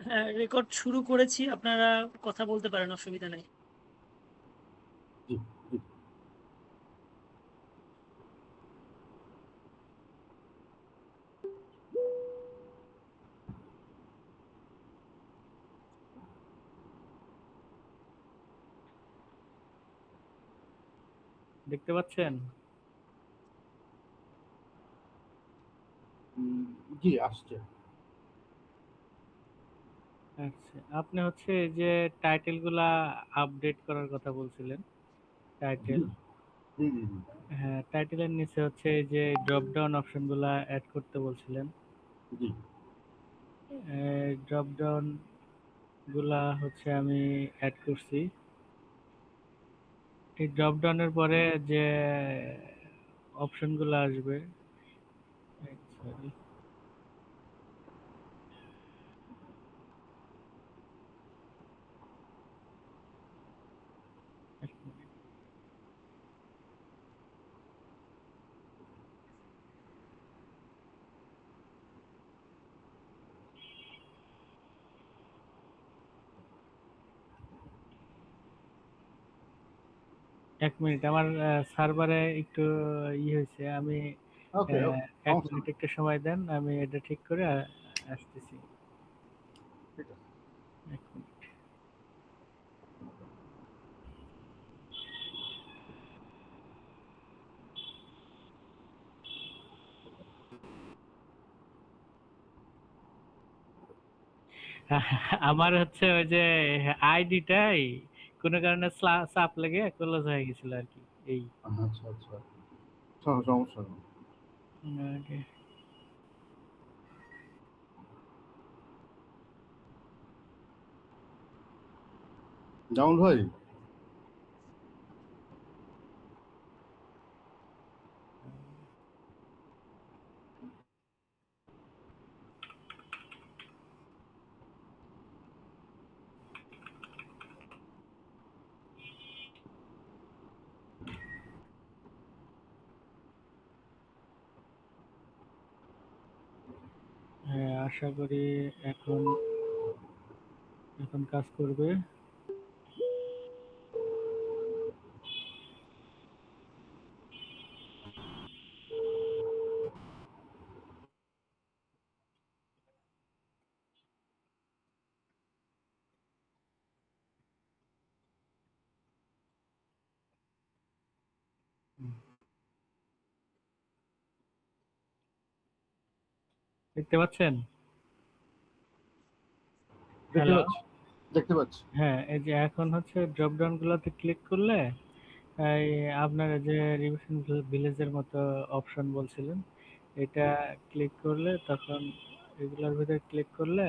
হ্যাঁ, রেকর্ড শুরু করেছি। আপনারা কথা বলতে পারেন, অসুবিধা নেই। জি, জি। দেখতে পাচ্ছেন? জি, আসছে। আচ্ছা, আপনি হচ্ছে এই যে টাইটেল গুলা আপডেট করার কথা বলছিলেন। জি, টাইটেল, জি, জি, জি। হ্যাঁ, টাইটেলের নিচে হচ্ছে এই যে ড্রপ ডাউন অপশন গুলা অ্যাড করতে বলছিলেন। জি। ড্রপ ডাউন গুলা হচ্ছে আমি অ্যাড করছি। এই ড্রপ ডাউনের পরে যে অপশন গুলো আসবে, সরি, এক মিনিট, আমার সার্ভারে একটু হয়েছে। আমি ওকে, ওকে। এক সমস্যা মিনিট নেই। একটু সময় দেন, আমি এটা ঠিক করে আসতেছি। ঠিক আছে। এক মিনিট। আমার হচ্ছে ওই যে আইডিটাই কোনো কারণে চাপ লেগে ক্লোজ হয়ে গেছিল আর কি। এই আচ্ছা, আচ্ছা। সমস্যা নেই। ওকে। জামাল ভাই, হ্যাঁ, আশা করি এখন এখন কাজ করবে। দেখতে পাচ্ছেন? দেখতে হ্যালো। পাচ্ছি, দেখতে পাচ্ছি। হ্যাঁ, এই যে এখন হচ্ছে ড্রপ ডাউন গুলোতে ক্লিক করলে এই আপনার যে রিভিশন ভিলেজের মতো অপশন বলছিলেন, এটা ক্লিক করলে তখন এগুলোর ভিতরে ক্লিক করলে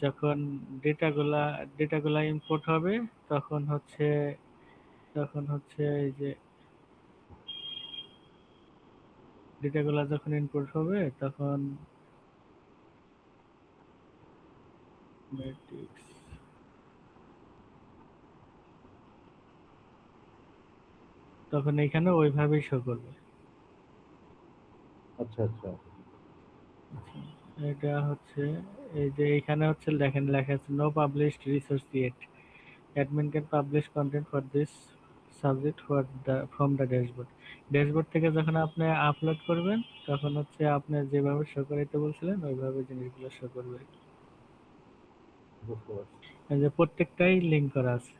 যখন ডেটাগুলা ডেটাগুলা ইম্পোর্ট হবে তখন হচ্ছে এই যে ডেটাগুলা যখন ইম্পোর্ট হবে তখন ম্যাট্রিক্স, তখন এখানে ওইভাবেই শো করবে। আচ্ছা, আচ্ছা। আচ্ছা, এটা হচ্ছে এই যে এখানে হচ্ছে দেখেন লেখা আছে no published resource yet, admin can publish content for this subject for the from the dashboard. Dashboard থেকে যখন আপনি আপলোড করবেন তখন হচ্ছে আপনি যেভাবে শো করাইতে বলছিলেন ওইভাবে জিনিসগুলো শো করবে। বুঝতে পারছি। এই যে প্রত্যেকটাই লিঙ্ক করা আছে।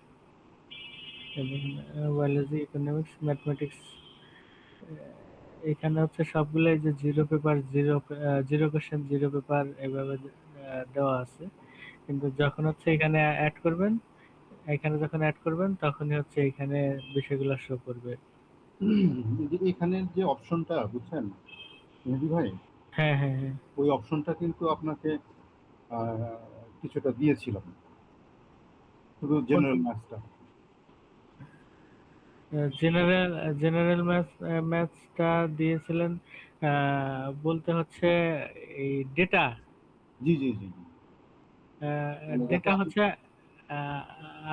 বায়োলজি, ইকোনমিক্স, ম্যাথমেটিক্স, এখানে হচ্ছে সবগুলো এই যে zero paper, zero question, zero paper এভাবে দেওয়া আছে। কিন্তু যখন হচ্ছে এখানে অ্যাড করবেন, এখানে যখন অ্যাড করবেন তখনই হচ্ছে এখানে বিষয়গুলো শো করবে। এখানের যে অপশনটা বুঝছেন মেহেদী ভাই, হ্যাঁ, হ্যাঁ, হ্যাঁ। ওই অপশনটা কিন্তু আপনাকে আহ, কিছুটা দিয়েছিলাম, শুধু কোন জেনারেল ম্যাথসটা। জেনারেল জেনারেল ম্যাথসটা দিয়েছিলেন? বলতে হচ্ছে এই ডেটা, জি, জি, জি, জি। মানে যাতে ডেটা আমি হচ্ছে আহ,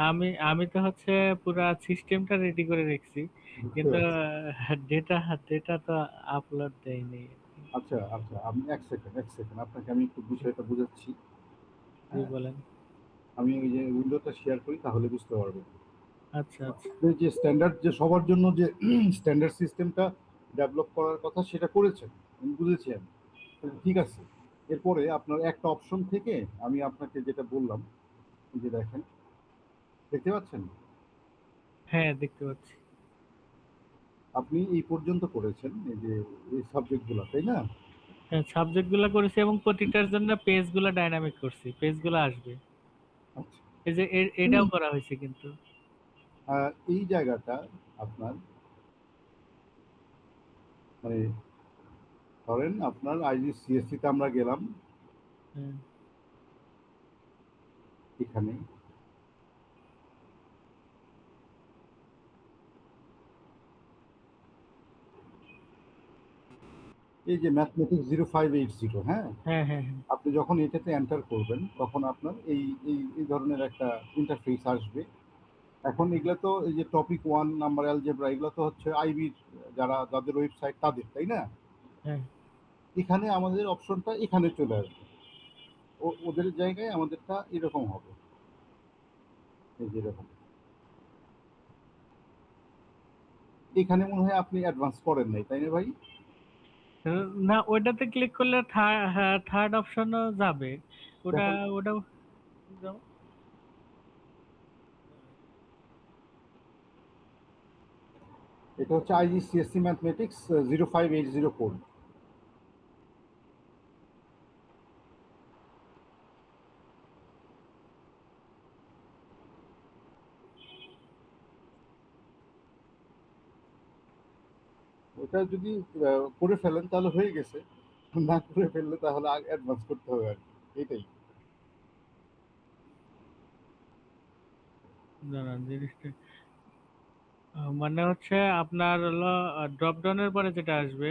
আমি আমি তো হচ্ছে পুরা সিস্টেমটা রেডি করে রেখেছি, বুঝতে কিন্তু পারছি। ডেটা ডেটা তো আপলোড দেয়নি। আচ্ছা, আচ্ছা, আপনি এক সেকেন্ড আপনাকে আমি একটু বিষয়টা বুঝাচ্ছি। জি বলেন। আমি ওই যে উইন্ডোটা শেয়ার করি তাহলে বুঝতে পারবেন। আচ্ছা আচ্ছা। আপনি যে স্ট্যান্ডার্ড যে সবার জন্য যে স্ট্যান্ডার্ড সিস্টেমটা ডেভেলপ করার কথা সেটা করেছেন, আমি বুঝেছি আমি। ঠিক আছে। এরপরে আপনার একটা অপশন থেকে আমি আপনাকে যেটা বললাম, এই যে দেখেন, দেখতে পাচ্ছেন? হ্যাঁ দেখতে পাচ্ছি। আপনি এই পর্যন্ত করেছেন এই যে এই সাবজেক্টগুলো, তাই না? হ্যাঁ সাবজেক্ট গুলা করেছি এবং প্রতিটার জন্য পেজ গুলা ডাইনামিক করছি, পেজ গুলা আসবে। আচ্ছা। এই যে এটাও করা হয়েছে কিন্তু। এই জায়গাটা আপনার মানে ধরেন আপনার আইজিসিএসসি তে আমরা গেলাম হ্যাঁ এখানে, এই যে ম্যাথমেটিক্স 0580, হ্যাঁ, হ্যাঁ হ্যাঁ হ্যাঁ। আপনি যখন এটাতে এন্টার করবেন তখন আপনার এই এই এই ধরনের একটা ইন্টারফেস আসবে। এখন এগুলো তো এই যে টপিক 1 নাম্বার অ্যালজেব্রা, এগুলো তো হচ্ছে আইবির যাদের ওয়েবসাইট তাদের, তাই না? হ্যাঁ এখানে আমাদের অপশনটা এখানে চলে আসবে, ওদের জায়গায় আমাদেরটা এরকম হবে, এই যে এরকম। এখানে মনে হয় আপনি অ্যাডভান্স করেন নাই, তাই না ভাই? না ওইটাতে ক্লিক করলে থার্ড অপশনও যাবে। ওটা দেখেন, ওটা এটা হচ্ছে আইজিসিএসসি ম্যাথমেটিক্স 0580 কোড। ওটা যদি করে ফেলেন তাহলে হয়ে গেছে, না করে ফেললে তাহলে অ্যাডভান্স করতে হবে আর কি, এটাই। না জিনিসটা মানে হচ্ছে আপনার হলো ড্রপ ডাউনের পরে যেটা আসবে,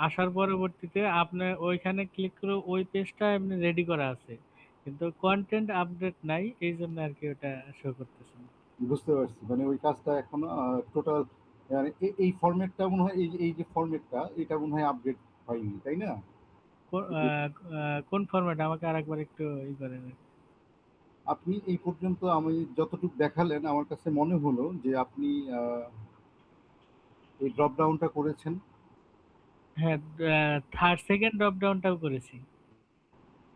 আসার পরবর্তীতে আপনি ওইখানে ক্লিক করে ওই পেজটা এমনি রেডি করা আছে, কিন্তু কন্টেন্ট আপডেট নাই, এই জন্য আর কি ওটা শো করতেছে না। বুঝতে পারছি, মানে ওই কাজটা এখনো টোটাল, মানে এই ফরম্যাটটা মনে হয়, এই এই যে ফরম্যাটটা এটা মনে হয় আপডেট হয়নি, তাই না? কোন ফরম্যাট আমাকে আরেকবার একটু ই করেন। আপনি এই পর্যন্ত আমি যতটুকু দেখালেন আমার কাছে মনে হলো যে আপনি এই ড্রপ ডাউনটা করেছেন। হ্যাঁ থার্ড সেকেন্ড ড্রপ ডাউনটাও করেছি।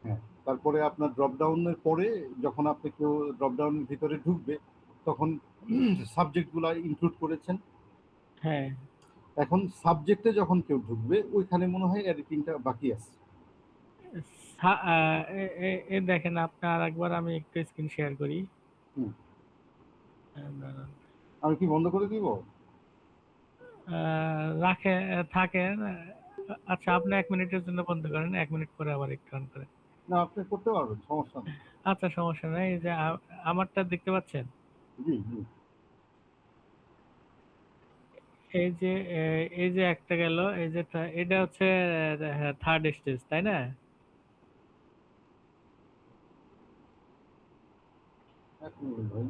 হ্যাঁ, তারপরে আপনার ড্রপ ডাউনের পরে যখন আপনি কেউ ড্রপ ডাউনের ভিতরে ঢুকবে তখন সাবজেক্টগুলো ইনক্লুড করেছেন। হ্যাঁ এখন সাবজেক্টে যখন কেউ ঢুকবে ওইখানে মনে হয় এডিটিংটা বাকি আছে। দেখেন আপনি আরেকবার, আমি একটু স্ক্রিন শেয়ার করি। হুম, দাঁড়ান। আমি কি বন্ধ করে দিব? রাখে থাকেন। আচ্ছা আপনি 1 মিনিটের জন্য বন্ধ করেন, 1 মিনিট পরে আবার একটু অন করেন। না, আপনি করতে পারবেন, সমস্যা নেই। আচ্ছা সমস্যা নাই, এই যে আমারটা দেখতে পাচ্ছেন। জি জি। এই যে এই যে একটা গেল, এই যে এটা হচ্ছে থার্ড স্টেজ তাই না? এক মিনিট ভাই,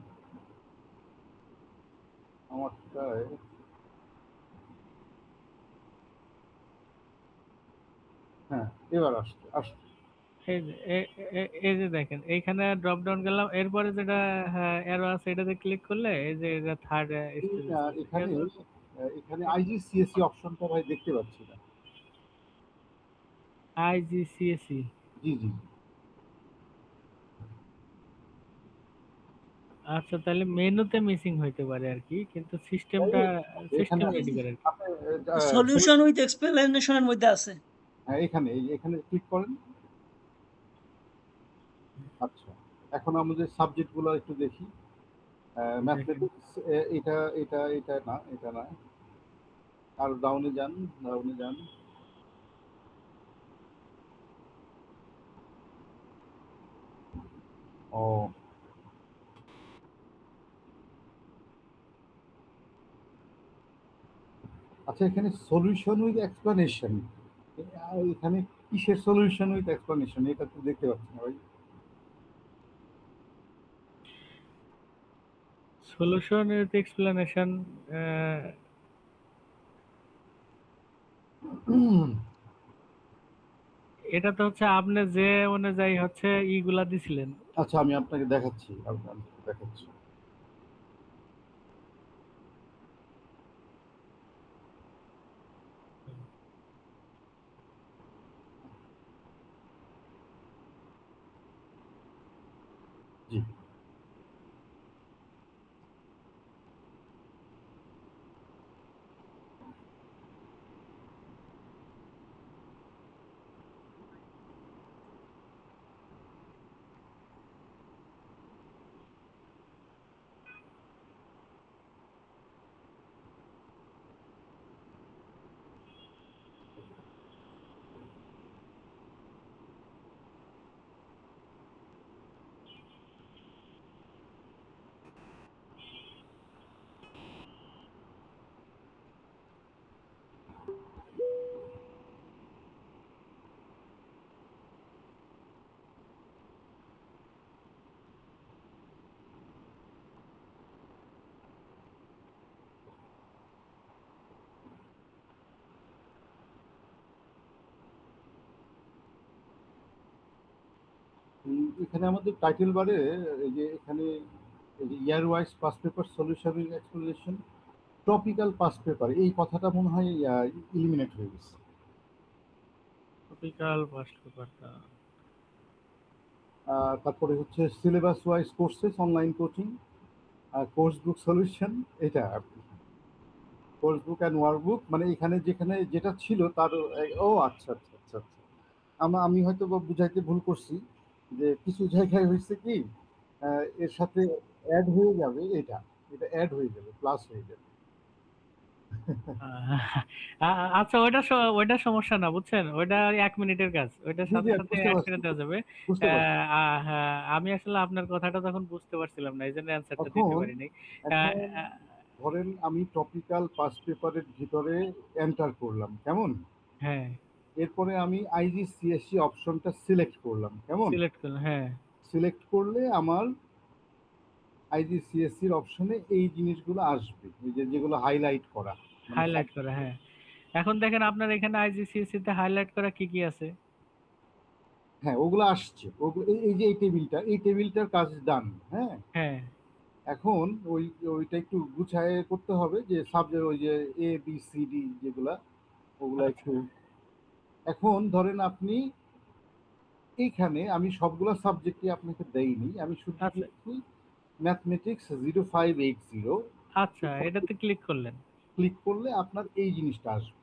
আমারটায়, হ্যাঁ, এবার আসছে আসছে। এই যে এই যে দেখেন এইখানে ড্রপ ডাউন গেলাম, এরপরে যেটা এরো আছে এটাতে ক্লিক করলে এই যে এটা থার্ড এই, স্টেজে চলে এখানে গেছে। এখানে আইজিসিএসসি অপশনটা ভাই দেখতে পাচ্ছি না। আইজিসিএসি। জি জি। আচ্ছা তাহলে মেনুতে মিসিং হইতে পারে আর কি, কিন্তু সিস্টেমটা এই, এখানে সিস্টেম রেডি আছে। করে আর কি। আপনি সলিউশন উইথ এক্সপ্লেনেশনের মধ্যে আছে। হ্যাঁ, এখানে এখানে ক্লিক করেন। আচ্ছা, এখন আমাদের সাবজেক্টগুলো একটু দেখি। দেখেন ম্যাথমেটিক্স, এটা এটা এটা না, এটা না। আর ডাউনে যান, ডাউনে যান। ও আচ্ছা, এখানে সলিউশন উইথ এক্সপ্লানেশন, এখানে কিসের সলিউশন উইথ এক্সপ্লানেশন এটা তো দেখতে পাচ্ছি না ভাই। Solution with explanation. এটা তো হচ্ছে আপনি যে অনুযায়ী হচ্ছে ইগুলা দিছিলেন। আচ্ছা, আমি আপনাকে দেখাচ্ছি, দেখাচ্ছি। জি। এখানে আমাদের টাইটেল বারে এই যে এখানে এই যে year wise pass paper solution explanation, topical pass paper, এই কথাটা মনে হয় ইলিমিনেট হয়ে গেছে। টপিক্যাল পাস পেপারটা তারপরে হচ্ছে syllabus wise courses, online coaching, course book solution, এটা আর কি। কোর্স বুক অ্যান্ড ওয়ার্কবুক, মানে এখানে যেখানে যেটা ছিল তার ও আচ্ছা আচ্ছা আচ্ছা আচ্ছা, আমি হয়তো বা বুঝাইতে ভুল করছি, যে কিছু জায়গায় হয়েছে কি এর সাথে অ্যাড হয়ে যাবে, এটা এটা অ্যাড হয়ে যাবে, প্লাস হয়ে যাবে। আচ্ছা, ওইটা সমস্যা না, বুঝছেন? ওইটা ওই 1 মিনিটের কাজ, ওইটার জি জি, সাথে আমি সাথে বুঝতে অ্যাড পারছি, করে দেওয়া যাবে। বুঝতে পারছি। হ্যাঁ, আমি আসলে আপনার কথাটা তখন বুঝতে পারছিলাম না, এই জন্য অ্যান্সারটা দিতে এখন পারিনি। আহ, এখন আহ, ধরেন আমি টপিক্যাল পাস পেপারের ভিতরে এন্টার করলাম, কেমন? হ্যাঁ, এরপরে আমি আইজিসিএসসি অপশনটা সিলেক্ট করলাম, কেমন? সিলেক্ট করুন, হ্যাঁ, সিলেক্ট করলে আমার আইজিসিএসসির অপশনে এই জিনিসগুলো আসবে, এই যে যেগুলো হাইলাইট করা, মানে হাইলাইট করা, হ্যাঁ। এখন দেখেন আপনার এখানে আইজিসিএসসি তে হাইলাইট করা কি কি আছে? হ্যাঁ ওগুলো আসছে, ওগুলো এই যে এই টেবিলটার কাজ ডান। হ্যাঁ, হ্যাঁ, এখন ওইটা একটু গুছায় করতে হবে, যে সাবজেক্ট ওই যে এ বি সি ডি যেগুলা, ওগুলা আচ্ছা, একটু। এখন ধরেন আপনি এইখানে, আমি সবগুলা সাবজেক্টই আপনাকে দেইনি, আমি শুধু আচ্ছা, দিয়েছি ম্যাথমেটিক্স 0580। আচ্ছা, এটাতে ক্লিক করলেন। ক্লিক করলে আপনার এই জিনিসটা আসবে,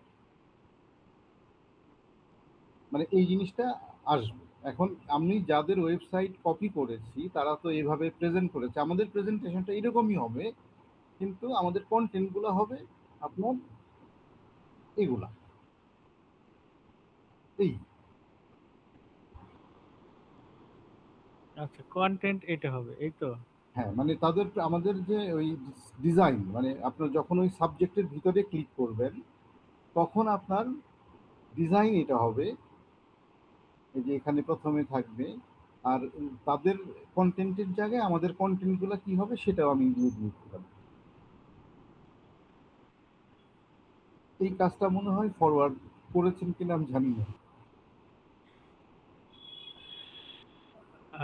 মানে এই জিনিসটা আসবে। এখন আমি যাদের ওয়েবসাইট কপি করেছি তারা তো এভাবে প্রেজেন্ট করেছে, আমাদের প্রেজেন্টেশনটা এরকমই হবে, কিন্তু আমাদের কন্টেন্টগুলো হবে আপনার এগুলা, এই। আচ্ছা, কন্টেন্ট এটা হবে, এই তো। হ্যাঁ, মানে তাদের আমাদের যে ওই ডিজাইন, মানে আপনার যখন ওই সাবজেক্টের ভিতরে ক্লিক করবেন তখন আপনার ডিজাইন এটা হবে, এই যে এখানে প্রথমে থাকবে। আর তাদের কন্টেন্টের জায়গায় আমাদের কন্টেন্টগুলো কি হবে সেটাও আমি দিয়ে দিতে পারি। এই কাজটা মনে হয় ফরওয়ার্ড করেছেন কিনা আমি জানি না।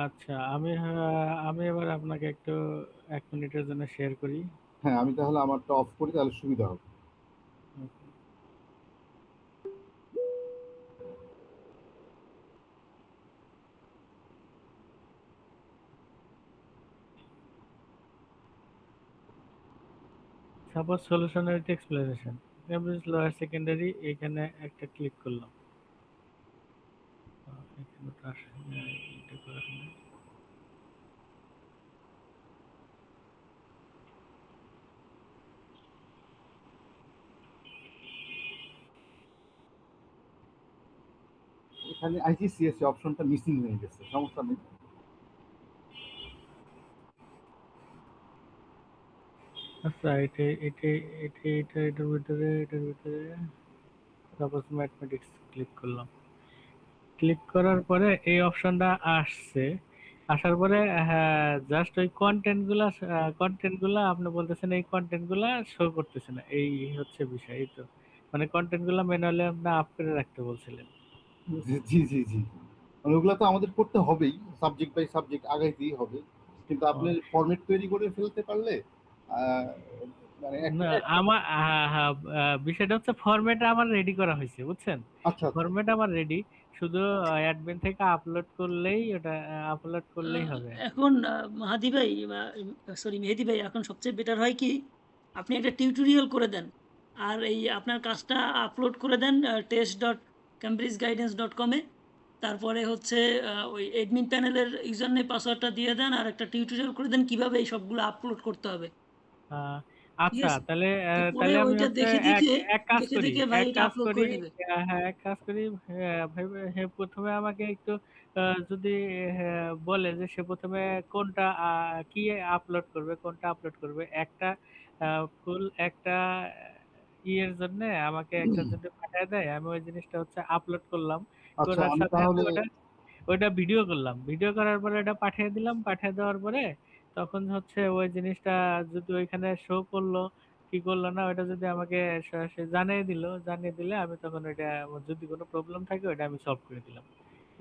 আচ্ছা, আমি এবার আপনাকে একটু 1 মিনিটের জন্য শেয়ার করি। হ্যাঁ, আমি তাহলে আমারটা অফ করি, তাহলে সুবিধা হবে। সাপোজ সলিউশনের এক্সপ্লেনেশন, লোয়ার সেকেন্ডারি, এখানে একটা ক্লিক করলাম। এখানে তো আসে না, এটা করা হয় না। এখানে আইজিসিএসসি অপশনটা মিসিং হয়ে গেছে, সমস্যা নেই। আচ্ছা, এটার ভিতরে সাপোজ ম্যাথমেটিক্স ক্লিক করলাম। ক্লিক করার পরে এই অপশনটা আসছে। আসার পরে হ্যাঁ, জাস্ট ওই কন্টেন্ট গুলা আপনি বলতেছেন এই কন্টেন্ট গুলা শো করতেছে না, এই হচ্ছে বিষয়, এই তো। মানে কন্টেন্ট গুলা ম্যানুয়ালি আপনি আপ করে রাখতে বলছিলেন। জি, জি, জি। মানে ওগুলা তো আমাদের করতে হবেই। সাবজেক্ট বাই সাবজেক্ট আগাইতেই হবে। কিন্তু ও, আপনি ফরমেট তৈরি করে ফেলতে পারলে আ মানে না, একটা আমার হ্যাঁ হ্যাঁ, বিষয়টা হচ্ছে ফরম্যাট আমার রেডি করা হয়েছে, বুঝছেন? আচ্ছা, আচ্ছা। ফরম্যাট আমার রেডি, শুধু অ্যাডমিন থেকে আপলোড করলেই ওটা আপলোড করলেই হবে। এখন মাহাদি ভাই বা সরি মেহেদি ভাই, এখন সবচেয়ে বেটার হয় কি আপনি একটা টিউটোরিয়াল করে দেন। আর এই আপনার কাজটা আপলোড করে দেন test.cambridgeguidance.com এ। তারপরে হচ্ছে ওই অ্যাডমিন প্যানেলের ইউজার নেম পাসওয়ার্ডটা দিয়ে দেন আর একটা টিউটোরিয়াল করে দেন কিভাবে এই সবগুলো আপলোড করতে হবে। আহ, ঠিক আচ্ছা, আছে? তাহলে তো পরে তাহলে আমি ওইটা হচ্ছে দেখে, এক দেখে, এক কাজ দেখে, করি, দেখে ভাই এক এটা কাজ আপলোড করি, করে দিবে। হ্যাঁ এক কাজ করি, প্রথমে আমাকে একটু যদি বলে যে সে প্রথমে কোনটা কি আপলোড করবে, কোনটা আপলোড করবে, একটা ফুল একটা ইয়ের জন্য আমাকে একটা যদি পাঠিয়ে দেয়, আমি ওই জিনিসটা হচ্ছে আপলোড করলাম, আচ্ছা করার আমি সাথে সাথে তাহলে ওটা ওইটা ভিডিও করলাম, ভিডিও করার পরে এটা পাঠিয়ে দিলাম, পাঠিয়ে দেওয়ার পরে তখন হচ্ছে ওই জিনিসটা যদি ওইখানে শো করলো কি করলো না, ওইটা যদি আমাকে সে জানিয়ে দিল, জানিয়ে দিলে আমি তখন ওইটা যদি কোনো প্রবলেম থাকে ওইটা আমি সলভ করে দিলাম।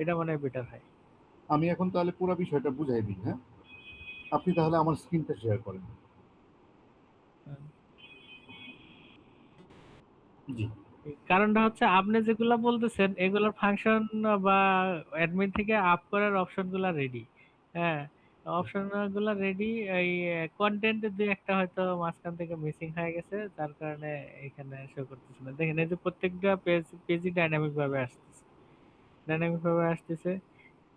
এটা মনে হয় বেটার হয়। আমি এখন তাহলে পুরো বিষয়টা বুঝাই দিই, হ্যাঁ? আপনি তাহলে আমার স্ক্রিনটা শেয়ার করেন। হুম। জি। কারণটা হচ্ছে আপনি যেগুলা বলতেছেন এগুলোর ফাংশন বা অ্যাডমিন থেকে আপ করার অপশন গুলা রেডি। হ্যাঁ, অপশন গুলা রেডি। এই কন্টেন্ট দুই একটা হয়তো মাঝখান থেকে মিসিং হয়ে গেছে, যার কারণে এখানে শো করতেছে না। দেখেন এই যে প্রত্যেকটা পেজই ডাইনামিক ভাবে আসতেছে, ডাইনামিক ভাবে আসতেছে।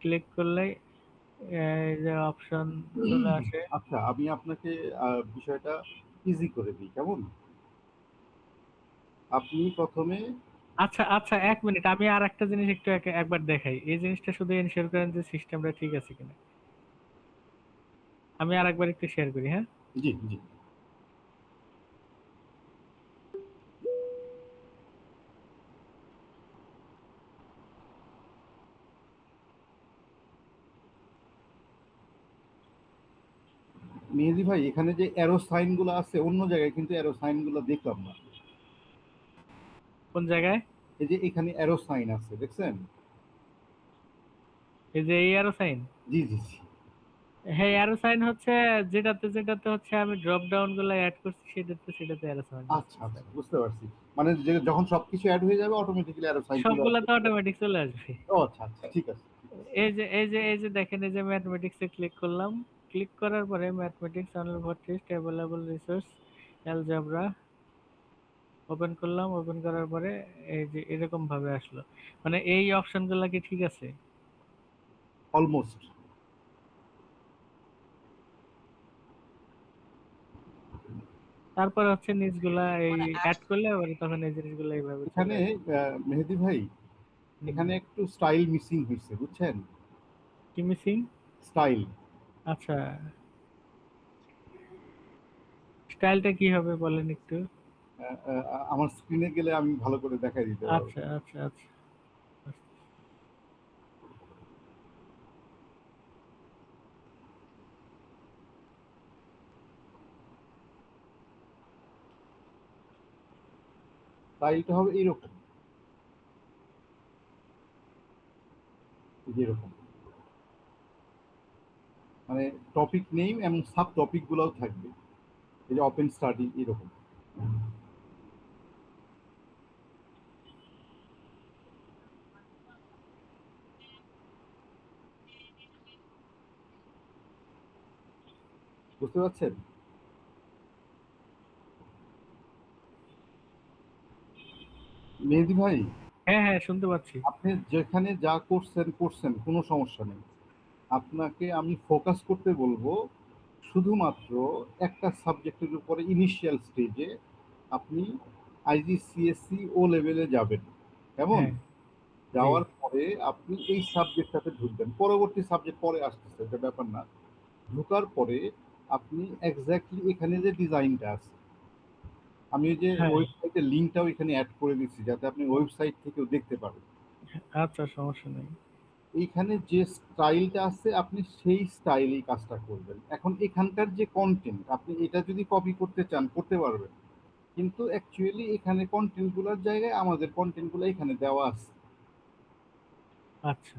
ক্লিক করলেই এই যে অপশন চলে আসে। আচ্ছা আমি আপনাকে বিষয়টা ইজি করে দিই, কেমন? আপনি প্রথমে আচ্ছা আচ্ছা, এক মিনিট, আমি আর একটা জিনিস একটু একবার দেখাই, এই জিনিসটা শুধু এনশিওর করেন যে সিস্টেমটা ঠিক আছে কিনা। আমি আর একবার একটু শেয়ার করি, হ্যাঁ। জি, জি। মেহেদী ভাই এখানে যে অ্যারো সাইন গুলো আছে অন্য জায়গায় কিন্তু অ্যারো সাইন গুলো দেখলাম না। কোন জায়গায়? এই যে এখানে অ্যারো সাইন আছে দেখছেন? এই যে এই অ্যারো সাইন। জি, জি, জি। হ্যাঁ, অ্যারো সাইন হচ্ছে যেটাতে যেটাতে হচ্ছে আমি ড্রপ ডাউন গুলো অ্যাড করছি, সেটাতে অ্যারো সাইন আচ্ছা, আচ্ছা, বুঝতে পারছি। মানে যে যখন সবকিছু এড হয়ে যাবে অটোমেটিক্যালি অ্যারো সাইন চলে সবগুলা আসবে। তো অটোমেটিক চলে আসবে। ও আচ্ছা, আচ্ছা, ঠিক আছে, ঠিক আছে। এই যে দেখেন, এই যে ম্যাথমেটিক্সে ক্লিক করলাম, ক্লিক করার পরে mathematics only for test available resource algebra open করলাম, ওপেন করার পরে এই যে এরকম ভাবে আসলো। মানে এই অপশন গুলা কি ঠিক আছে? অলমোস্ট। তারপর হচ্ছে নিচগুলা এই অ্যাড করলে আবার তখন এই জিনিসগুলো এইভাবে চলে এখানে আসবে। মেহেদী ভাই হুম। এখানে একটু স্টাইল মিসিং হয়েছে বুঝছেন? কি মিসিং? স্টাইল। আচ্ছা, স্টাইলটা কি হবে বলেন একটু। আমার স্ক্রিনে গেলে আমি ভালো করে দেখাই দিতে পারবো। আচ্ছা আচ্ছা আচ্ছা। স্টাইলটা হবে এইরকম, যেরকম মানে টপিক নেম এবং সাব টপিক গুলাও থাকবে। এই যে ওপেন স্টাডি এরকম। বুঝতে পারছেন? মেহেদী ভাই হ্যাঁ হ্যাঁ, শুনতে পাচ্ছি। আপনি যেখানে যা করছেন করছেন কোনো সমস্যা নেই। আপনাকে আমি ফোকাস করতে বলবো শুধুমাত্র একটা সাবজেক্টের উপরে ইনিশিয়াল স্টেজে। আপনি আইজিসিএসসি ও লেভেলে যাবেন, কেমন? হ্যাঁ। জি। যাওয়ার পরে আপনি এই সাবজেক্টটাতে ঢুকবেন, পরবর্তী সাবজেক্ট পরে আসতেছে, এটা ব্যাপার না। ঢোকার পরে আপনি এক্স্যাক্টলি এখানে যে ডিজাইনটা আছে, আমি ওই যে হ্যাঁ। ওয়েবসাইটের লিঙ্কটাও এখানে অ্যাড করে দিচ্ছি যাতে আপনি ওয়েবসাইট থেকেও দেখতে পারেন। আচ্ছা, সমস্যা নেই। এইখানে যে স্টাইলটা আছে আপনি সেই স্টাইলেই কাজটা করবেন। এখন এখানকার যে কন্টেন্ট আপনি এটা যদি কপি করতে চান করতে পারবেন, কিন্তু অ্যাকচুয়ালি এখানে কন্টেন্টগুলোর জায়গায় আমাদের কন্টেন্টগুলো এখানে দেওয়া আছে। আচ্ছা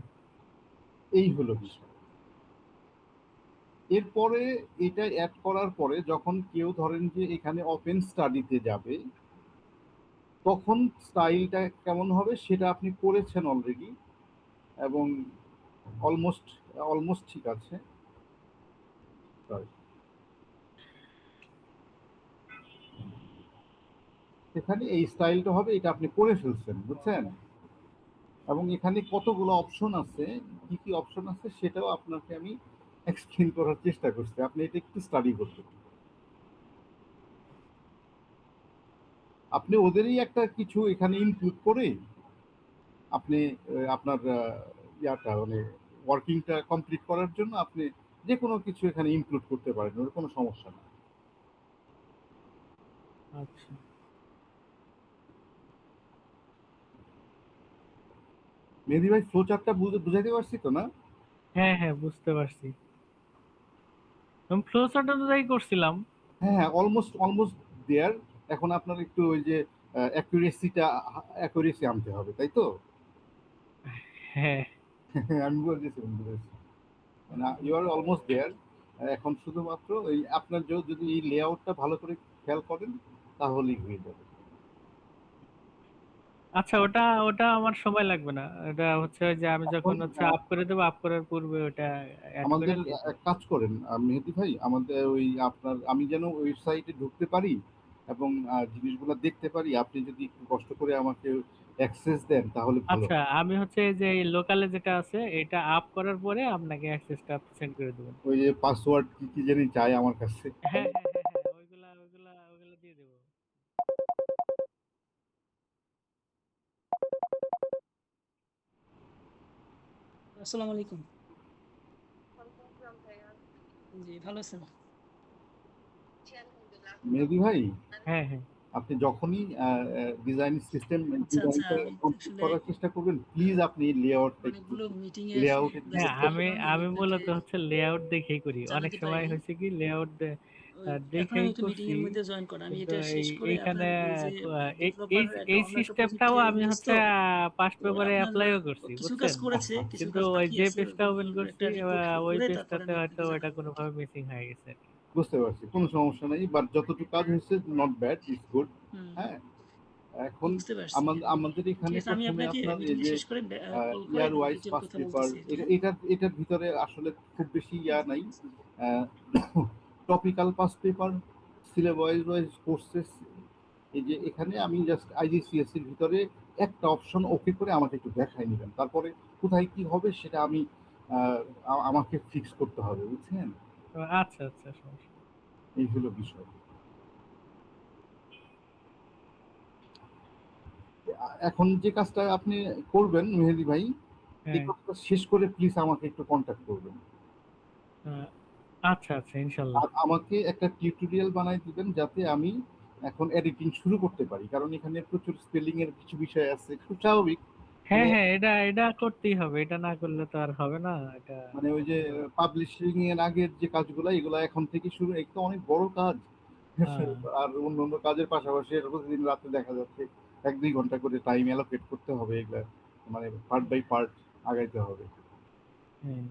এই হলো বিষয়। এরপরে এটা অ্যাড করার পরে যখন কেউ ধরেন যে এখানে ওপেন স্টাডিতে যাবে, তখন স্টাইলটা কেমন হবে সেটা আপনি করেছেন অলরেডি, এবং অলমোস্ট অলমোস্ট ঠিক আছে। Sorry. এখানে এই স্টাইলটা হবে, এটা আপনি করে ফেলছেন, বুঝছেন? এবং এখানে কতগুলো অপশন আছে, কি কি অপশন আছে সেটাও আপনাকে আমি এক্সপ্লেন করার চেষ্টা করছি, আপনি এটা একটু স্টাডি করবেন। আপনি ওদেরই একটা কিছু এখানে ইনক্লুড করে আপনি আপনার ইয়াটা মানে ওয়ার্কিংটা কমপ্লিট করার জন্য আপনি যে কোনো কিছু এখানে ইনক্লুড করতে পারেন, ওর কোনো সমস্যা না। আচ্ছা মেহেদী ভাই, ফ্লো চার্টটা বুঝাইতে পারছি তো না? হ্যাঁ হ্যাঁ বুঝতে পারছি। আমি ফ্লো চার্ট অনুযায়ী করছিলাম। হ্যাঁ হ্যাঁ, অলমোস্ট অলমোস্ট দেয়ার। এখন আপনার একটু ওই যে অ্যাকুরেসি আনতে হবে, তাই তো? হ্যাঁ আমি বুঝেছি, বুঝেছি। মানে ইউ আর অলমোস্ট দেয়ার। এখন শুধুমাত্র ওই আপনার যদি এই লেআউটটা ভালো করে খেয়াল করেন তাহলেই হয়ে যাবে। আচ্ছা, ওটা ওটা আমার সময় লাগবে না। এটা হচ্ছে ওই যে আমি এখন যখন হচ্ছে আপ করে দেবো, আপ করার পূর্বে ওটা অ্যাড করে আমাদের দিয়ে এক দেবো। কাজ করেন মেহেদী ভাই, আমাদের ওই আপনার আমি যেন ওয়েবসাইটে ঢুকতে পারি এবং জিনিসগুলো দেখতে পারি, আপনি যদি একটু কষ্ট করে আমাকে অ্যাক্সেস দেন তাহলে ভালো আচ্ছা, হয়। আমি হচ্ছে এই যে লোকালে যেটা আছে এটা আপ করার পরে আপনাকে অ্যাক্সেসটা সেন্ড করে দেবেন। ওই যে পাসওয়ার্ড কি কি জানি চাই আমার কাছে। হ্যাঁ হ্যাঁ হ্যাঁ হ্যাঁ, ওইগুলা দিয়ে দেবো। আসসালামু আলাইকুম। জি, ভালো আছেন? মেহেদী ভাই, হ্যাঁ হ্যাঁ আপনি যখনই ডিজাইন সিস্টেম আচ্ছা, আচ্ছা। ডিজাইনটা আমি কমপ্লিট আসলে করার চেষ্টা করবেন, প্লিজ আপনি লেআউটটা একটু অনেকগুলো মিটিং এ লেআউটের দিকে হ্যাঁ, ব্যস্ত আমি ছিলাম। আমি আপনাকে মূলত হচ্ছে লেআউট দেখেই করি। অনেক জানাতে সময় পারিনি। হয়েছে কি লেআউট এখন দেখেই আমি একটু মিটিং করছি, এর মধ্যে জয়েন করা। আমি কিন্তু এটা শেষ করে এইখানে আপনার এই যে এই ডেভেলপার এই একটা এই অন্য একটা সিস্টেমটাও প্রজেক্টে আমি ইংলিশ হচ্ছে তো। পাস্ট তো পেপারে আপনার অ্যাপ্লাইও করছি, কিছু কাজ বুঝছেন? করেছে, কিছু কিন্তু কাজ ওই বাকি যে আছে। পেজটা ওপেন করছি একটা রিপোর্ট ওই করে তারপর পেজটাতে আমি হয়তো আপনাকে ওটা জানাবো। কোনোভাবে মিসিং হয়ে গেছে আর কি। বুঝতে পারছি, কোনো সমস্যা নেই, বাট যতটুকু কাজ হয়েছে নট ব্যাড, ইটস গুড। হুম, হ্যাঁ, এখন বুঝতে পারছি। আমাদের ঠিক এখানে আছে, আমি প্রথমে আপনাকে আপনার এই মিটিংটা যে শেষ করে কল করে ইয়ার ওয়াইজ ডিটেইল পাস কথা পেপার, বলতেছি। হ্যাঁ? এটার ভিতরে আসলে খুব বেশি ইয়া নাই। Topical pass paper, syllabus wise courses, এই যে এখানে আমি জাস্ট আইজিসিএস এর ভিতরে একটা অপশন ওকে করে আমাকে একটু দেখাই নেবেন, তারপরে কোথায় কি হবে সেটা আমি আমাকে ফিক্স করতে হবে, বুঝছেন? তো আচ্ছা আচ্ছা, সমস্যা নেই। এই হলো বিষয়। এখন যে কাজটা আপনি করবেন মেহেদী ভাই, এই হ্যাঁ কাজটা শেষ করে প্লিজ আমাকে একটু কন্ট্যাক্ট করবেন। আহ, আচ্ছা আচ্ছা, ইনশাল্লাহ। আর আমাকে একটা টিউটোরিয়াল বানাই দিবেন যাতে আমি এখন এডিটিং শুরু করতে পারি, কারণ এখানে প্রচুর স্পেলিং এর কিছু বিষয় আছে, খুব স্বাভাবিক। হ্যাঁ মানে হ্যাঁ, এটা এটা করতেই হবে, এটা না করলে তো আর হবে না, এটা মানে ওই যে করতে হবে। পাবলিশিং এর আগের যে কাজগুলো এগুলো এখন থেকে শুরু, এটা অনেক বড় কাজ। হ্যাঁ আর অন্য অন্য কাজের পাশাপাশি প্রতিদিন রাতে দেখা যাচ্ছে 1-2 ঘন্টা করে টাইম অ্যালোকেট করতে হবে এগুলা, মানে পার্ট বাই পার্ট আগাইতে হবে। হ্যাঁ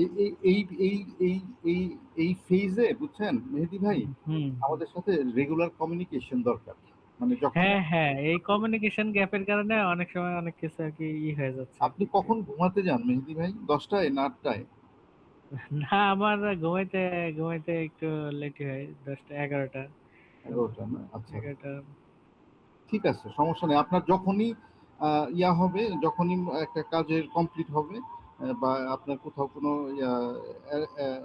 এই এই এই এই এই এই এই ফেজে বুঝছেন মেহেদী ভাই, হুম হুম হুম। আমাদের সাথে রেগুলার কমিউনিকেশন দরকার। মানে যখন হ্যাঁ হ্যাঁ, এই কমিউনিকেশন গ্যাপের কারণে অনেক সময় অনেক কিছু আর কি হয়ে যাচ্ছে আর আপনি কি। কখন ঘুমাতে যান মেহেদী ভাই, 10টায় না 8টায়? না, আমার ঘুমাইতে ঘুমাইতে একটু লেট হয়, 10টা 11টা। 11টা না? আচ্ছা আচ্ছা, 11টা। ঠিক আছে, সমস্যা নেই। আপনার যখনই ইয়া হবে, যখনই একটা কাজের কমপ্লিট হবে, বা আপনার কোথাও কোনো ইয়া আহ, আহ,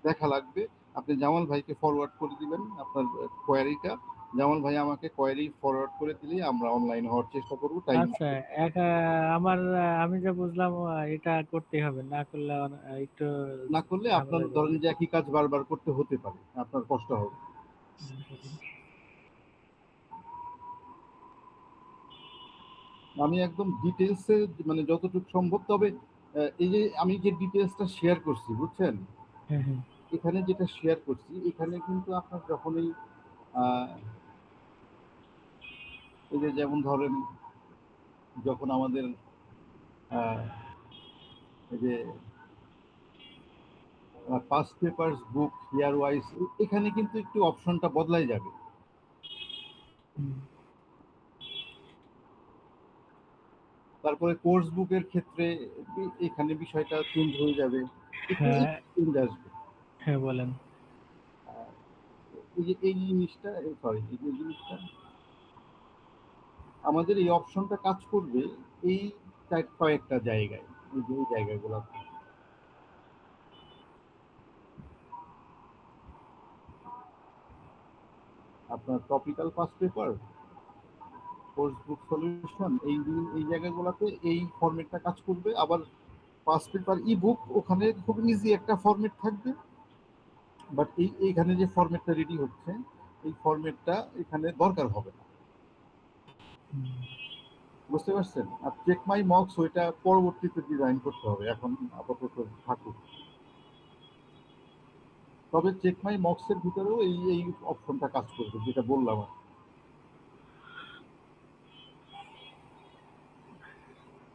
দেখা লাগবে, আপনি জামাল ভাইকে ফরওয়ার্ড করে দিবেন আপনার কোয়ারিটা। জামাল ভাই আমাকে কোয়ারি ফরওয়ার্ড করে দিলে আমরা অনলাইন হওয়ার চেষ্টা করবো টাইম। আচ্ছা, আমার আমি যা বুঝলাম এটা করতে হবে, না করলে একটু না করলে আপনার ঝামেলা হয়ে যাবে। ধরেন যে একই কাজ বারবার করতে হতে পারে, আপনার কষ্ট হবে। আমি একদম ডিটেলসে মানে যতটুকু সম্ভব, তবে এই যে আমি যে ডিটেলসটা শেয়ার করছি বুঝছেন, হ্যাঁ হ্যাঁ এখানে যেটা শেয়ার করছি এখানে কিন্তু আপনার যখনই এই যে যেমন ধরেন যখন আমাদের এই যে পাস্ট পেপারস বুক ইয়ার ওয়াইজ, এখানে কিন্তু একটু অপশনটা বদলাই যাবে। তারপরে কোর্স বুকের ক্ষেত্রে এখানে বিষয়টা চেঞ্জ হয়ে যাবে, একটু হ্যাঁ চেঞ্জ আসবে। হ্যাঁ বলেন। এই যে এই জিনিসটা, সরি, এই যে জিনিসটা আমাদের এই অপশনটা কাজ করবে এই কয়েকটা জায়গায়, এই যে এই জায়গাগুলো আপনার topical pass paper, course book solution, এই জায়গাগুলোতে এই ফরম্যাটটা কাজ করবে। আবার পাস পেপার ই বুক, ওখানে খুব ইজি একটা ফরম্যাট থাকবে, বাট এইখানে যে ফরম্যাটটা রেডি হচ্ছে এই ফরম্যাটটা এখানে দরকার হবে না। বুঝতে পারছেন? আর চেক মাই মক্স ওইটা পরবর্তীতে ডিজাইন করতে হবে, এখন আপাতত থাকুক। তবে চেক মাই মক্স এর ভিতরেও এই অপশনটা কাজ করবে, যেটা বললাম।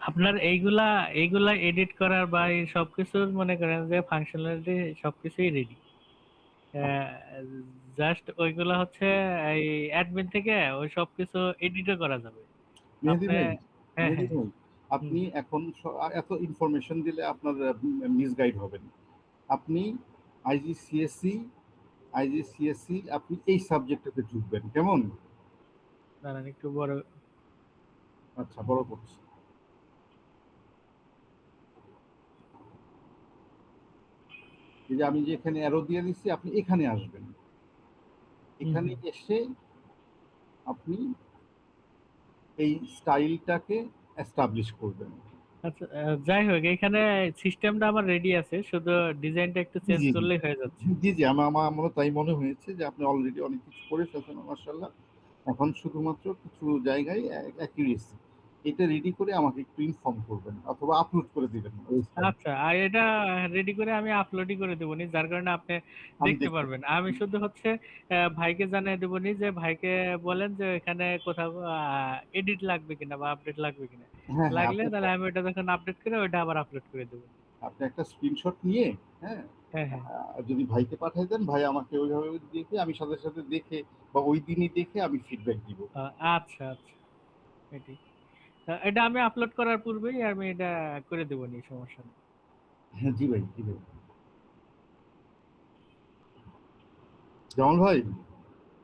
আপনার এইগুলা এইগুলা এডিট করার বা এই সবকিছু মনে করেন যে ফাংশনালিটি সবকিছুই রেডি, জাস্ট ওইগুলা হচ্ছে এই অ্যাডমিন থেকে ওই সবকিছু এডিটও করা যাবে। মেহেদী আপনি ভাই, হ্যাঁ মেহেদী হ্যাঁ ভাই, আপনি এখন এত ইনফরমেশন দিলে আপনার মিসগাইড হবেন। আপনি আইজিসিএসসি আপনি এই সাবজেক্টটাতে ঢুকবেন, কেমন? দাঁড়ান একটু বড়। আচ্ছা, বড় করছি। এই যে আমি যে এখানে অ্যারো দিয়ে দিচ্ছি, আপনি এখানে আসবেন। এখানে এসে আপনি এই স্টাইলটাকে এস্টাবলিশ করবেন। আচ্ছা যাই হোক, এখানে সিস্টেমটা আমার রেডি আছে, শুধু ডিজাইনটা একটু চেঞ্জ জি করলেই হয়ে যাচ্ছে। জি জি, আমারও তাই মনে হয়েছে যে আপনি অলরেডি অনেক কিছু করে ফেলছেন মাশাআল্লাহ। এখন শুধুমাত্র কিছু জায়গায় অ্যাকিউরেসি, এটা রেডি করে আমাকে একটু ইনফর্ম করবেন অথবা আপলোড করে দিবেন ওই স্টাইল। আচ্ছা, আর এটা রেডি করে আমি আপলোডই করে দেবনি, যার কারণে আপনি আমি দেখতে দেখতে পারবেন। আমি শুধু হচ্ছে ভাইকে জানিয়ে দেবনি যে ভাইকে বলেন যে এখানে কোথাও এডিট লাগবে কিনা বা আপডেট লাগবে কিনা। হ্যাঁ হ্যাঁ, লাগলে তাহলে আমি ওটা যখন আপডেট করে ওটা আবার আপলোড করে দেবো। আপনি একটা স্ক্রিনশট নিয়ে, হ্যাঁ, হ্যাঁ হ্যাঁ যদি ভাইকে পাঠিয়ে দেন, ভাই আমাকে ওইভাবে দেখে, আমি সাথে সাথে দেখে বা ওই দিনই দেখে আমি ফিডব্যাক দিব। আচ্ছা আচ্ছা, এটাই। এটা আমি আপলোড করার পূর্বেই আমি এটা করে দেবনি, সমস্যা নেই। হ্যাঁ জি ভাই, জি ভাই। জামাল ভাই,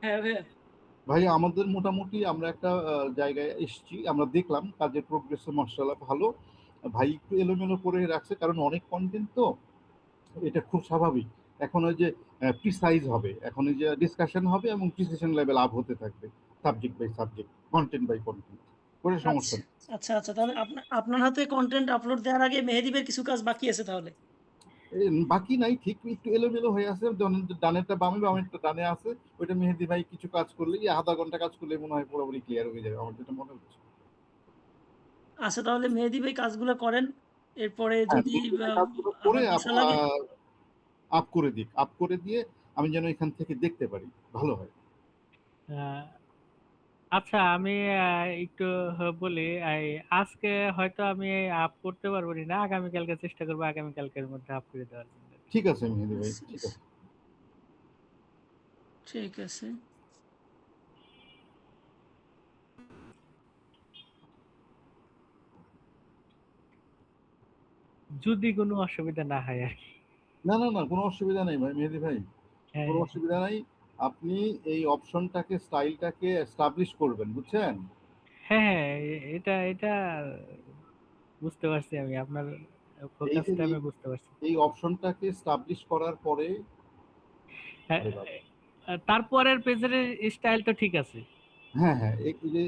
হ্যাঁ ভাইয়া। ভাই আমাদের মোটামুটি আমরা একটা জায়গায় এসেছি, আমরা দেখলাম কাজের প্রোগ্রেস মাশাআল্লাহ ভালো। ভাই একটু এলোমেলো করে রাখছে, কারণ অনেক কন্টেন্ট তো, এটা খুব স্বাভাবিক। এখন ওই যে প্রিসাইজ হবে, এখন ওই যে ডিসকাশন হবে এবং প্রিসিশন লেভেল আপ হতে থাকবে, subject by subject, content by content, করে সমস্যা আচ্ছা নেই। আচ্ছা আচ্ছা, তাহলে আপনার হাতে কন্টেন্ট আপলোড দেওয়ার আগে মেহেদীবের কিছু কাজ বাকি আছে তাহলে। বাকি নাই, ঠিক একটু এলোমেলো হয়ে আছে, ডানেরটা বামে, বামেরটা ডানে আছে। ওইটা মেহেদি ভাই কিছু কাজ করলে, আধা ঘন্টা কাজ করলে মনে হয় পুরোপুরি ক্লিয়ার হয়ে যাবে, আমার যেটা মনে হচ্ছে। আচ্ছা, তাহলে মেহেদী ভাই কাজগুলো করেন, এরপরে হ্যাঁ, যদি মেহেদী ভাই কাজগুলো করে আমার বসা লাগে। আপ করে দিক, আপ করে দিয়ে আমি যেন এখান থেকে দেখতে পারি, ভালো হয়। আহ, আচ্ছা আমি একটু বলি, আজকে হয়তো আমি আপ করতে পারবো না, আগামীকালকে চেষ্টা করবো আগামীকালকের মধ্যে আপ করে দেওয়ার জন্য। ঠিক আছে মেহেদি ভাই, আচ্ছা, ঠিক আছে। ঠিক আছে। যদি কোনো অসুবিধা না হয় আর কি। না না না, কোনো অসুবিধা নেই ভাই, মেহেদি ভাই, হ্যাঁ কোনো হ্যাঁ অসুবিধা নাই। আপনি এই অপশনটাকে, স্টাইলটাকে এস্টাবলিশ করবেন, বুঝছেন? হ্যাঁ হ্যাঁ, এটা এটা বুঝতে পারছি, আমি আপনার এই যে ফোকাসটা আমি বুঝতে পারছি। এই অপশনটাকে এস্টাবলিশ করার পরে, হ্যাঁ, আরে বাবা, তারপরের পেজের স্টাইল তো ঠিক আছে। হ্যাঁ হ্যাঁ,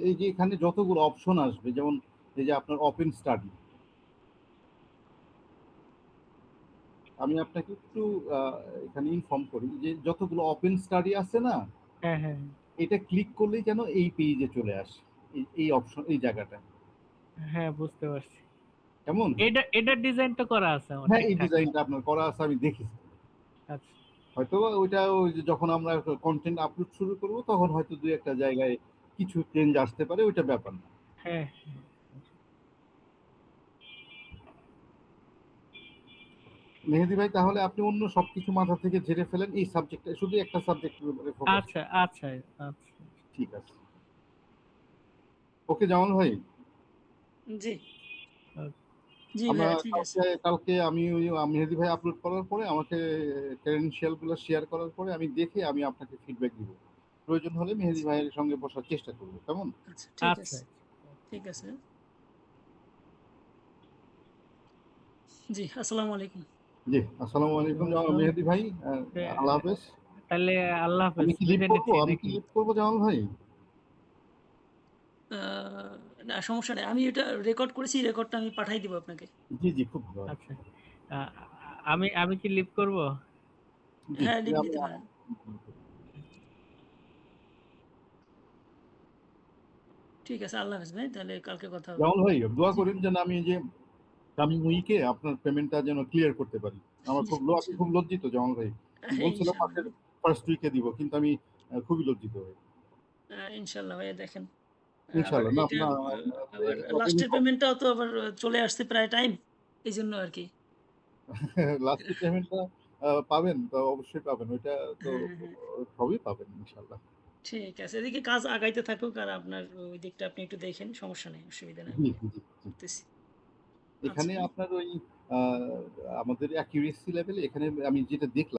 এই যে এখানে যতগুলো অপশন আসবে, যেমন এই যে আপনার ওপেন স্টাডি, আমি আপনাকে একটু এখানে ইনফর্ম করি যে যতগুলো ওপেন স্টাডি আছে না, হ্যাঁ হ্যাঁ এটা ক্লিক করলেই যেন এই পেজে চলে আসে, এই অপশন, এই জায়গাটা, হ্যাঁ বুঝতে পারছি। কেমন? এটার ডিজাইন তো করা আছে আমার হ্যাঁ, এই ঠিকঠাক। ডিজাইনটা আপনার করা আছে, আমি দেখেছি। আচ্ছা হয়তো ওইটা ওই যে যখন আমরা কন্টেন্ট আপলোড শুরু করব তখন হয়তো দুই একটা জায়গায় কিছু চেঞ্জ আসতে পারে, ওইটা ব্যাপার না। হ্যাঁ, মেহেদী ভাই, তাহলে আপনি অন্য সবকিছু মাথা থেকে ঝেড়ে ফেলেন, এই সাবজেক্টে শুধু একটা সাবজেক্টের উপরে ফোকাস আচ্ছা করুন। আচ্ছা আচ্ছা। ঠিক আছে, ওকে জামাল ভাই। জি ওকে। জি আমরা ভাইয়া, ঠিক আছে। কালকে আমি ওই মেহেদী ভাই আপলোড করার পরে আমাকে ক্রেডেনশিয়াল গুলো শেয়ার করার পরে আমি দেখে আমি আপনাকে ফিডব্যাক দিব। প্রয়োজন হলে মেহেদী আচ্ছা ভাইয়ের সঙ্গে বসার চেষ্টা করবো, কেমন? আচ্ছা, ঠিক আচ্ছা আছে, ঠিক আছে। জি, আসসালামু আলাইকুম। জি, আসসালামু আলাইকুম আসসালাম। মেহেদী ভাই। তে- আল্লাহ হাফেজ। তাহলে আল্লাহ হাফেজ, আমি কি লিভ বিদায় করবো? নিচ্ছি আমি কি নাকি? লিভ করবো জামাল ভাই? না, সমস্যা নেই। আমি এটা রেকর্ড করেছি, রেকর্ডটা আমি পাঠাই দিব আপনাকে। জি জি, খুব ভালো। আচ্ছা, আমি আমি কি লিভ করব? জি, হ্যাঁ, লিভ আমি নিতে পারেন। ঠিক আছে, আল্লাহ হাফেজ ভাই। তাহলে কালকে কথা হবে। জামাল ভাই দোয়া জি, করেন যেন আমি যে কামিং উইকে আপনার পেমেন্টটা যেন ক্লিয়ার করতে পারি। জি, আমি খুব লজ্জিত জামাল ভাই। বলছিলাম ইনশাল্লাহ। মাসের ফার্স্ট উইকে দিব, কিন্তু আমি খুবই লজ্জিত ভাই। ইনশাল্লাহ ভাইয়া, দেখেন। আবার ইনশাআল্লাহ। না এটা না, আবার উনি লাস্টের পেমেন্টটাও তো আবার চলে আসছে প্রায় টাইম। এই জন্য আর কি। লাস্টের পেমেন্টটা পাবেন তো, অবশ্যই পাবেন। ওইটা তো হ্যাঁ, হ্যাঁ, হ্যাঁ। সবই পাবেন ইনশাআল্লাহ। ঠিক আছে, এদিকে কাজ আগাইতে থাকুক, আর আপনার ওই দিকটা আপনি একটু দেখেন, সমস্যা নেই, অসুবিধা নেই, জি আমি জি জি জি। করতেছি। আচ্ছা। এখানে আপনার ওই আহ, আমাদের অ্যাকিউরেসি লেভেলে এখানে আমি যেটা দেখলাম